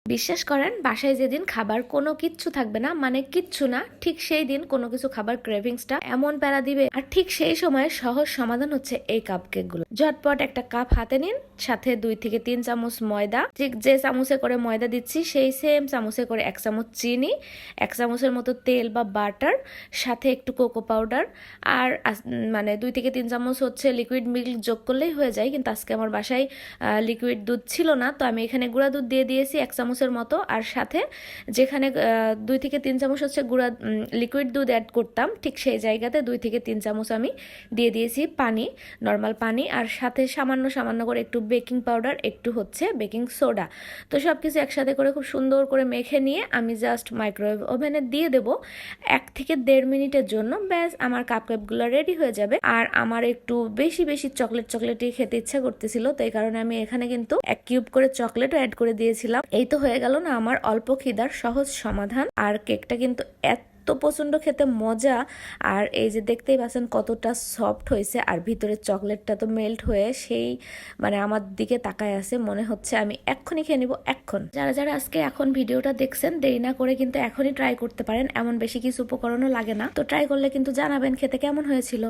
বিশ্বাস করেন বাসায় যেদিন খাবার কোনো কিচ্ছু থাকবে না, মানে কিচ্ছু না, ঠিক সেই দিন কোনো কিছু খাবার ক্রেভিংসটা এমন প্যারা দিবে। আর ঠিক সেই সময় সহজ সমাধান হচ্ছে এই কাপকেক গুলো। ঝটপট একটা কাপ হাতে নিন, সাথে 2 থেকে 3 চামচ ময়দা, ঠিক যে চামচে করে ময়দা দিচ্ছি সেই সেম চামচে করে 1 চামচ চিনি, 1 চামচের মতো তেল বা বাটার, সাথে একটু কোকো পাউডার, আর মানে 2 থেকে 3 চামচ হচ্ছে লিকুইড মিল্ক যোগ করলেই হয়ে যায়। কিন্তু আজকে আমার বাসায় লিকুইড দুধ ছিল না, তো আমি এখানে গুঁড়া দুধ দিয়ে দিয়েছি 1 চামচের মতো। আর সাথে যেখানে 2 থেকে 3 চামচ হচ্ছে গুঁড়া লিকুইড দুধ অ্যাড করতাম, ঠিক সেই জায়গাতে 2 থেকে 3 চামচ আমি দিয়ে দিয়েছি পানি, নর্মাল পানি। আর সাথে সামান্য সামান্য করে একটু বেকিং পাউডার, একটু হচ্ছে বেকিং সোডা। তো সব কিছু একসাথে করে খুব সুন্দর করে মেখে নিয়ে আমি জাস্ট মাইক্রোওয়েভ ওভেনে দিয়ে দেবো 1 থেকে 1.5 মিনিটের জন্য। ব্যাস আমার কাপকেকগুলো রেডি হয়ে যাবে। আর আমার একটু বেশি বেশি চকলেটই খেতে ইচ্ছা করতেছিল, তো এই কারণে আমি এখানে কিন্তু 1 কিউব করে চকলেটও অ্যাড করে দিয়েছিলাম। এই তো হয়ে গেল না আমার অল্প খিদার সহজ সমাধান। আর কেকটা কিন্তু তো প্রচন্ড খেতে মজা। আর এই যে দেখতেই পাচ্ছেন কতটা সফট হয়েছে, আর ভিতরে চকলেটটা তো মেল্ট হয়ে সেই মানে আমার দিকে তাকায় আছে, মনে হচ্ছে আমি এক্ষুনি খেয়ে নিব এখন। যারা যারা আজকে এখন ভিডিওটা দেখছেন, দেরি না করে কিন্তু এখনই ট্রাই করতে পারেন, এমন বেশি কিছু উপকরণও লাগে না। তো ট্রাই করলে কিন্তু জানাবেন খেতে কেমন হয়েছিল।